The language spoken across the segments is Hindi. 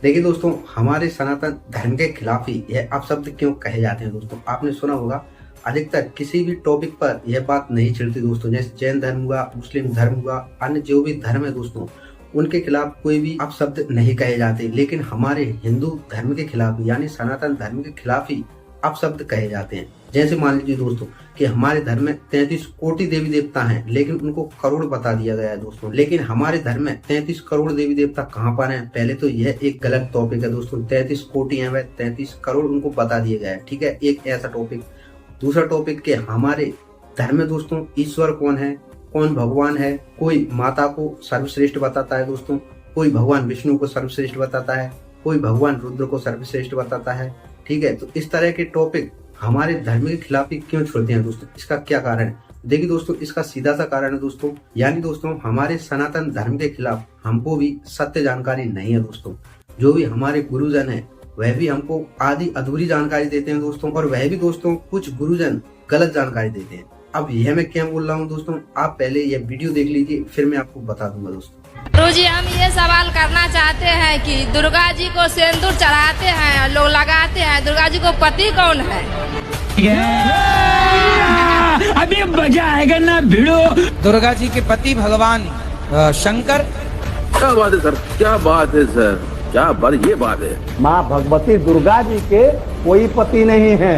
देखिए दोस्तों, हमारे सनातन धर्म के खिलाफ ही यह अपशब्द क्यों कहे जाते हैं दोस्तों। आपने सुना होगा, अधिकतर किसी भी टॉपिक पर यह बात नहीं छिड़ती दोस्तों। जैसे जैन धर्म हुआ, मुस्लिम धर्म हुआ, अन्य जो भी धर्म है दोस्तों, उनके खिलाफ कोई भी अपशब्द नहीं कहे जाते। लेकिन हमारे हिंदू धर्म के खिलाफ यानी सनातन धर्म के खिलाफ ही अपशब्द कहे जाते हैं। जैसे मान लीजिए दोस्तों कि हमारे धर्म में 33 कोटि देवी देवता हैं, लेकिन उनको करोड़ बता दिया गया है दोस्तों। लेकिन हमारे धर्म में 33 करोड़ देवी देवता कहाँ पर हैं? पहले तो यह एक गलत टॉपिक है दोस्तों। 33 कोटि है, वह 33 करोड़ उनको बता दिया गया है, ठीक है, एक ऐसा टॉपिक। दूसरा टॉपिक के हमारे धर्म में दोस्तों ईश्वर कौन है, कौन भगवान है। कोई माता को सर्वश्रेष्ठ बताता है दोस्तों, कोई भगवान विष्णु को सर्वश्रेष्ठ बताता है, कोई भगवान रुद्र को सर्वश्रेष्ठ बताता है, ठीक है। तो इस तरह के टॉपिक हमारे धर्म के खिलाफ ही क्यों छोड़ते हैं दोस्तों? इसका क्या कारण है? देखिए दोस्तों, इसका सीधा सा कारण है दोस्तों, यानी दोस्तों हमारे सनातन धर्म के खिलाफ हमको भी सत्य जानकारी नहीं है दोस्तों। जो भी हमारे गुरुजन है वह भी हमको आधी अधूरी जानकारी देते हैं दोस्तों, और वह भी दोस्तों कुछ गुरुजन गलत जानकारी देते हैं। अब यह मैं क्या बोल रहा हूँ दोस्तों, आप पहले यह वीडियो देख लीजिए, फिर मैं आपको बता दूंगा दोस्तों। गुरुजी, हम ये सवाल करना चाहते हैं कि दुर्गा जी को सिंदूर चढ़ाते हैं, लोग लगाते हैं, दुर्गा जी को पति कौन है? अभी मजा आएगा ना भिड़ो। दुर्गा जी के पति भगवान शंकर। क्या बात है सर, क्या बात है सर, क्या बात, ये बात है। माँ भगवती दुर्गा जी के कोई पति नहीं है,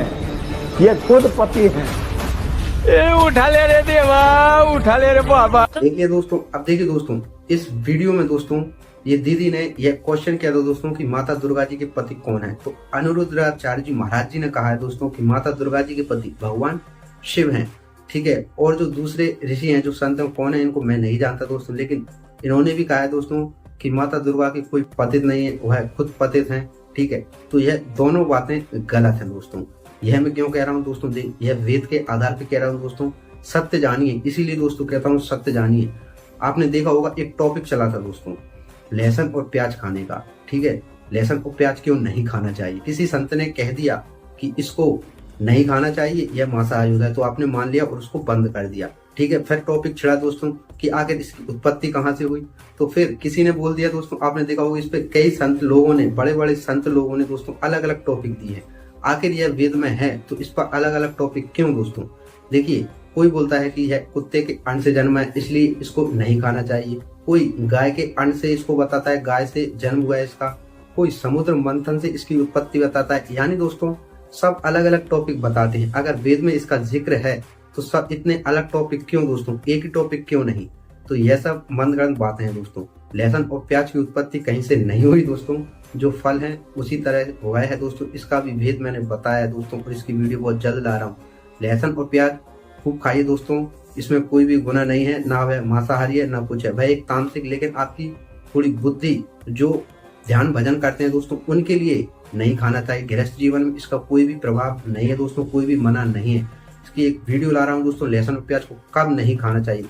ये खुद पति हैं। उठा ले रे देवा, उठा ले रे बाबा। देखिए दोस्तों, अब देखिए दोस्तों, इस वीडियो में दोस्तों ये दीदी ने यह क्वेश्चन किया था दोस्तों कि माता दुर्गा जी के पति कौन है। तो अनिरुद्धाचार्य जी महाराज जी ने कहा है दोस्तों कि माता दुर्गा जी के पति भगवान शिव हैं, ठीक है। और जो दूसरे ऋषि हैं, जो संत हैं, कौन है इनको मैं नहीं जानता दोस्तों, लेकिन इन्होंने भी कहा है दोस्तों कि माता दुर्गा की कोई पतित नहीं है, वह खुद पतित हैं, ठीक है। तो यह दोनों बातें गलत है दोस्तों। यह मैं क्यों कह रहा हूँ दोस्तों, यह वेद के आधार पर कह रहा हूँ दोस्तों। सत्य जानिए, इसीलिए दोस्तों कहता हूँ सत्य जानिए। आपने देखा होगा एक टॉपिक चला था दोस्तों लहसुन और प्याज खाने का, ठीक है। लहसुन और प्याज क्यों नहीं खाना चाहिए? किसी संत ने कह दिया कि इसको नहीं खाना चाहिए, यह मांसाहारी होता है, तो आपने मान लिया और उसको बंद कर दिया, ठीक है। फिर टॉपिक छिड़ा दोस्तों कि आखिर इसकी उत्पत्ति कहाँ से हुई। तो फिर किसी ने बोल दिया दोस्तों, आपने देखा होगा इस पे कई संत लोगों ने, बड़े बड़े संत लोगों ने दोस्तों अलग अलग टॉपिक दिए हैं। आखिर यह वेद में है तो इस पर अलग अलग टॉपिक क्यों दोस्तों? देखिए, कोई बोलता है कि यह कुत्ते के अंड से जन्मा है इसलिए इसको नहीं खाना चाहिए, कोई गाय के अंड से इसको बताता है, गाय से जन्म हुआ है इसका, कोई समुद्र मंथन से इसकी उत्पत्ति बताता है। यानी दोस्तों सब अलग अलग टॉपिक बताते हैं। अगर वेद में इसका जिक्र है तो सब इतने अलग टॉपिक क्यों दोस्तों, एक ही टॉपिक क्यों नहीं? तो यह सब मनगढ़ंत बातें हैं दोस्तों। लहसुन और प्याज की उत्पत्ति कहीं से नहीं हुई दोस्तों, जो फल है उसी तरह हुआ है दोस्तों। इसका भी भेद मैंने बताया दोस्तों, और इसकी वीडियो बहुत जल्द ला रहा हूँ। लहसुन और प्याज खूब खाइए दोस्तों, इसमें कोई भी गुनाह नहीं है, ना वह मांसाहारी है ना कुछ है, वह एक तांत्रिक, लेकिन आपकी थोड़ी बुद्धि जो ध्यान भजन करते हैं दोस्तों उनके लिए नहीं खाना चाहिए। गृहस्थ जीवन में इसका कोई भी प्रभाव नहीं है दोस्तों, कोई भी मना नहीं है। इसकी एक वीडियो ला रहा हूँ दोस्तों, लहसुन और प्याज को कब नहीं खाना चाहिए।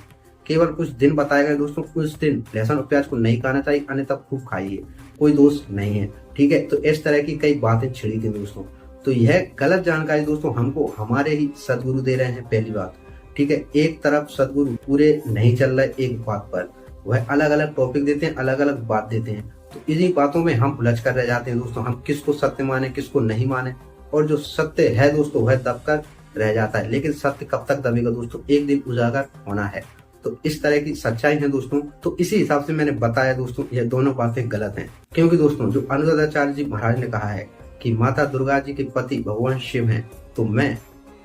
केवल कुछ दिन बताया गया दोस्तों, कुछ दिन लहसुन और प्याज को नहीं खाना चाहिए, अन्यथा खूब खाइए, कोई दोष नहीं है, ठीक है। तो इस तरह की कई बातें छिड़ी थी दोस्तों। तो यह गलत जानकारी दोस्तों हमको हमारे ही सदगुरु दे रहे हैं, पहली बात, ठीक है। एक तरफ सदगुरु पूरे नहीं चल रहे एक बात पर, वह अलग अलग टॉपिक देते हैं, अलग अलग बात देते हैं। तो इन्हीं बातों में हम उलझ कर रह जाते हैं दोस्तों। हम किसको सत्य माने, किसको नहीं माने, और जो सत्य है दोस्तों वह दबकर रह जाता है। लेकिन सत्य कब तक दबेगा दोस्तों, एक दिन उजागर होना है। तो इस तरह की सच्चाई है दोस्तों। तो इसी हिसाब से मैंने बताया दोस्तों ये दोनों बातें गलत हैं, क्योंकि दोस्तों जो अनिरुद्धाचार्य जी महाराज ने कहा है कि माता दुर्गा जी के पति भगवान शिव हैं, तो मैं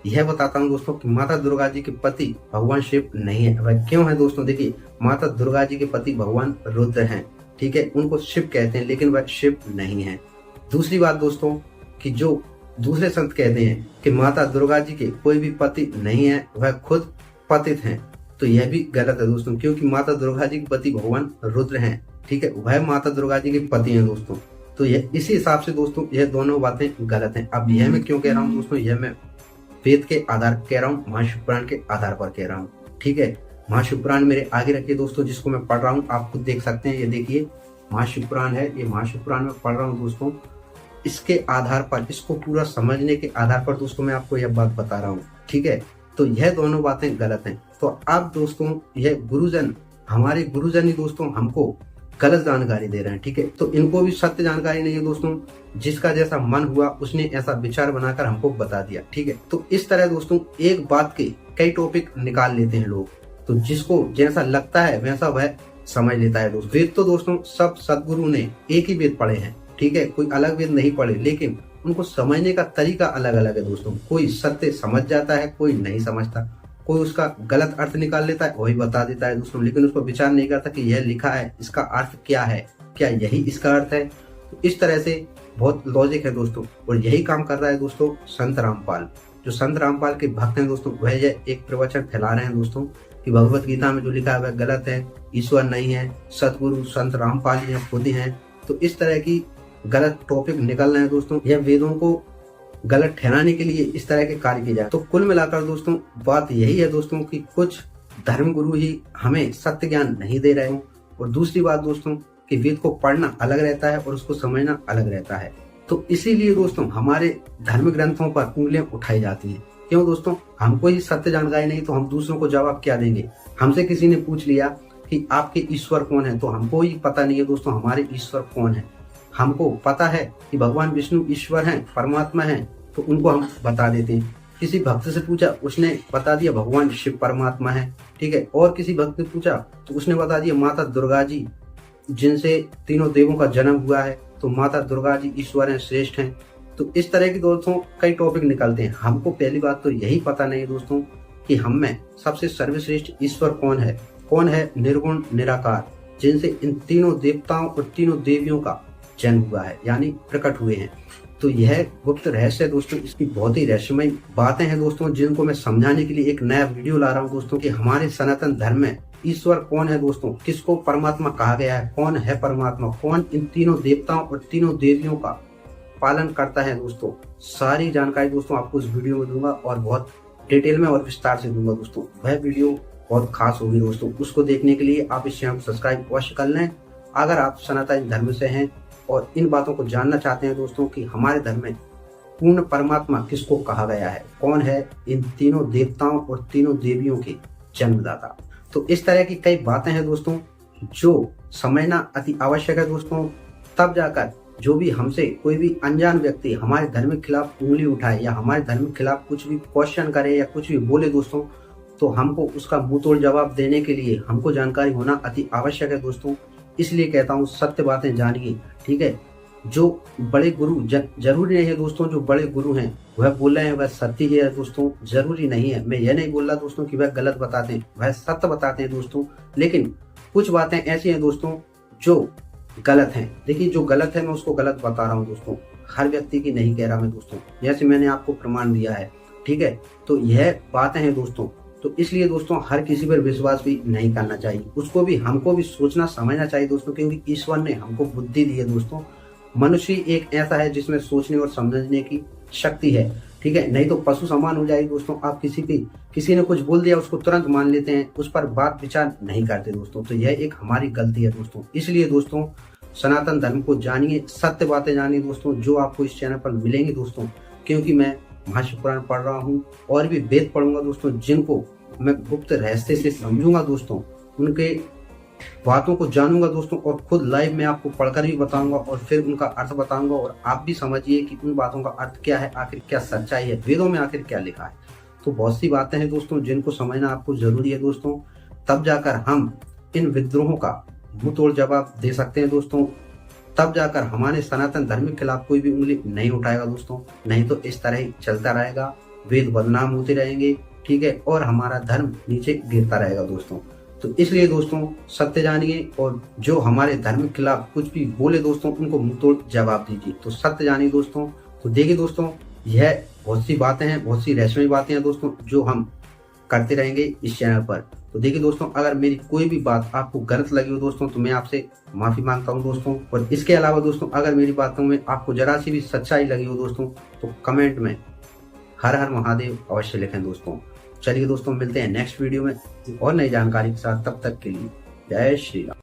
यह बताता हूँ दोस्तों कि माता दुर्गा जी के पति भगवान शिव नहीं है। वह क्यों है दोस्तों? देखिए, माता दुर्गा जी के पति भगवान रुद्र हैं, ठीक है, उनको शिव कहते हैं, लेकिन वह शिव नहीं है। दूसरी बात दोस्तों कि जो दूसरे संत कहते हैं कि माता दुर्गा जी के कोई भी पति नहीं है, वह खुद पतित हैं, तो यह भी गलत है दोस्तों, क्योंकि माता दुर्गा जी के पति भगवान रुद्र हैं, ठीक है, वह माता दुर्गा जी के पति हैं दोस्तों। तो यह इसी हिसाब से दोस्तों यह दोनों बातें गलत हैं। अब यह मैं क्यों कह रहा हूँ दोस्तों, यह मैं वेद के आधार पर कह रहा हूँ, महाशिवपुराण के आधार पर कह रहा हूँ, ठीक है। महाशिवपुराण मेरे आगे रखिए दोस्तों, जिसको मैं पढ़ रहा हूँ, आप खुद देख सकते हैं। ये देखिए महाशिवपुराण है, ये महाशिवपुराण में पढ़ रहा हूँ दोस्तों। इसके आधार पर, इसको पूरा समझने के आधार पर दोस्तों मैं आपको यह बात बता रहा हूँ, ठीक है। तो यह दोनों बातें गलत हैं। तो अब दोस्तों यह गुरुजन, हमारे गुरुजन ही दोस्तों हमको गलत जानकारी दे रहे हैं। ठीक है, तो इनको भी सत्य जानकारी नहीं है दोस्तों। जिसका जैसा मन हुआ उसने ऐसा विचार बनाकर हमको बता दिया। ठीक है, तो इस तरह दोस्तों एक बात के कई टॉपिक निकाल लेते हैं लोग, तो जिसको जैसा लगता है वैसा वह समझ लेता है दोस्तों। वेद तो दोस्तों सब सदगुरु ने एक ही वेद पढ़े हैं। ठीक है, कोई अलग वेद नहीं पढ़े, लेकिन उनको समझने का तरीका अलग अलग है दोस्तों। कोई सत्य समझ जाता है, कोई नहीं समझता, कोई उसका गलत अर्थ निकाल लेता है, वही बता देता है दोस्तों, लेकिन उसको विचार नहीं करता कि यह लिखा है इसका अर्थ क्या है, क्या यही इसका अर्थ है। तो इस तरह से बहुत लॉजिक है दोस्तों, और यही काम कर रहा है दोस्तों संत रामपाल। जो संत रामपाल के भक्त हैं दोस्तों, वह यह एक प्रवचन फैला रहे हैं दोस्तों कि भगवत गीता में जो लिखा है वह गलत है, ईश्वर नहीं है, सतगुरु संत रामपाल ही खुद ही हैं। तो इस तरह की गलत टॉपिक निकल रहे हैं दोस्तों। यह वेदों को गलत ठहराने के लिए इस तरह के कार्य किए जाए। तो कुल मिलाकर दोस्तों बात यही है दोस्तों कि कुछ धर्म गुरु ही हमें सत्य ज्ञान नहीं दे रहे हो, और दूसरी बात दोस्तों कि वेद को पढ़ना अलग रहता है और उसको समझना अलग रहता है। तो इसीलिए दोस्तों हमारे धर्म ग्रंथों पर उंगलियां उठाई जाती हैं। क्यों दोस्तों? हमको ही सत्य जानकारी नहीं तो हम दूसरों को जवाब क्या देंगे? हमसे किसी ने पूछ लिया कि आपके ईश्वर कौन है, तो हमको ही पता नहीं है दोस्तों हमारे ईश्वर कौन है। हमको पता है कि भगवान विष्णु ईश्वर हैं, परमात्मा हैं, तो उनको हम बता देते हैं। किसी भक्त से पूछा, उसने बता दिया भगवान शिव परमात्मा है। ठीक है, और किसी भक्त ने पूछा तो उसने बता दिया माता दुर्गा जी, जिनसे तीनों देवों का जन्म हुआ है, तो माता दुर्गा जी ईश्वर हैं, श्रेष्ठ हैं। तो इस तरह की दोस्तों कई टॉपिक निकलते हैं। हमको पहली बात तो यही पता नहीं दोस्तों कि हम में सबसे सर्वश्रेष्ठ ईश्वर कौन है निर्गुण निराकार, जिनसे इन तीनों देवताओं और तीनों देवियों का जन्म हुआ है, यानी प्रकट हुए हैं। तो यह गुप्त रहस्य है दोस्तों, इसकी बहुत ही रहस्यमय बातें हैं दोस्तों, जिनको मैं समझाने के लिए एक नया वीडियो ला रहा हूँ दोस्तों कि हमारे सनातन धर्म में ईश्वर कौन है दोस्तों, किसको परमात्मा कहा गया है, कौन है परमात्मा, कौन इन तीनों देवताओं और तीनों देवियों का पालन करता है दोस्तों। सारी जानकारी दोस्तों आपको इस वीडियो में दूंगा, और बहुत डिटेल में और विस्तार से दूंगा दोस्तों। वह वीडियो बहुत खास होगी दोस्तों। उसको देखने के लिए आप इस चैनल को सब्सक्राइब अवश्य कर लें अगर आप सनातन धर्म से हैं और इन बातों को जानना चाहते हैं दोस्तों कि हमारे धर्म में पूर्ण परमात्मा किसको कहा गया है, कौन है इन तीनों देवताओं और तीनों देवियों के जन्मदाता। तो इस तरह की कई बातें हैं दोस्तों जो समझना अति आवश्यक है दोस्तों। तब जाकर जो भी हमसे कोई भी अनजान व्यक्ति हमारे धर्म के खिलाफ उंगली उठाए या हमारे धर्म के खिलाफ कुछ भी क्वेश्चन करे या कुछ भी बोले दोस्तों, तो हमको उसका मुंह तोड़ जवाब देने के लिए हमको जानकारी होना अति आवश्यक है दोस्तों। इसलिए कहता हूँ सत्य बातें जानिए। ठीक है, जो बड़े गुरु जरूरी नहीं है दोस्तों, जो बड़े गुरु हैं वह बोल रहे हैं वह सत्य ही है दोस्तों, जरूरी नहीं है। मैं यह नहीं बोल रहा दोस्तों कि वह गलत बताते हैं, वह सत्य बताते हैं दोस्तों, लेकिन कुछ बातें ऐसी हैं दोस्तों जो गलत हैं। देखिए जो गलत है मैं उसको गलत बता रहा हूँ दोस्तों, हर व्यक्ति की नहीं कह रहा मैं दोस्तों, जैसे मैंने आपको प्रमाण दिया है। ठीक है, तो यह बातें हैं दोस्तों। तो इसलिए दोस्तों हर किसी पर विश्वास भी नहीं करना चाहिए, उसको भी हमको भी सोचना समझना चाहिए दोस्तों, क्योंकि ईश्वर ने हमको बुद्धि दी है दोस्तों। मनुष्य एक ऐसा है जिसमें सोचने और समझने की शक्ति है। ठीक है, नहीं तो पशु समान हो जाएगी दोस्तों। आप किसी ने कुछ बोल दिया उसको तुरंत मान लेते हैं, उस पर बात विचार नहीं करते दोस्तों। तो यह एक हमारी गलती है दोस्तों। इसलिए दोस्तों सनातन धर्म को जानिए, सत्य बातें जानिए दोस्तों, जो आपको इस चैनल पर मिलेंगी दोस्तों, क्योंकि मैं महाशिवपुराण पढ़ रहा हूँ और भी वेद पढ़ूंगा दोस्तों, जिनको मैं गुप्त रहस्य से समझूंगा दोस्तों, उनके बातों को जानूंगा दोस्तों, और खुद लाइव में आपको पढ़कर भी बताऊंगा और फिर उनका अर्थ बताऊंगा, और आप भी समझिए कि उन बातों का अर्थ क्या है, आखिर क्या सच्चाई है, वेदों में आखिर क्या लिखा है। तो बहुत सी बातें हैं दोस्तों जिनको समझना आपको जरूरी है दोस्तों, तब जाकर हम इन विद्रोहों का मुंह तोड़ जवाब दे सकते हैं दोस्तों। तब जाकर हमारे सनातन धर्म के खिलाफ कोई भी उंगली नहीं उठाएगा दोस्तों, नहीं तो इस तरह ही चलता रहेगा, वेद बदनाम होते रहेंगे। ठीक है, और हमारा धर्म नीचे गिरता रहेगा दोस्तों। तो इसलिए दोस्तों सत्य जानिए, और जो हमारे धर्म के खिलाफ कुछ भी बोले दोस्तों उनको मुंह तोड़ जवाब दीजिए। तो सत्य जानिए दोस्तों। तो देखिए दोस्तों यह बहुत सी बातें हैं, बहुत सी रहस्यमय बातें हैं दोस्तों, जो हम करते रहेंगे इस चैनल पर। तो देखिए दोस्तों अगर मेरी कोई भी बात आपको गलत लगी हो दोस्तों तो मैं आपसे माफी मांगता हूं दोस्तों। और इसके अलावा दोस्तों अगर मेरी बातों में आपको जरा सी भी सच्चाई लगी हो दोस्तों तो कमेंट में हर हर महादेव अवश्य लिखें दोस्तों। चलिए दोस्तों मिलते हैं नेक्स्ट वीडियो में और नई जानकारी के साथ, तब तक के लिए जय श्री राम।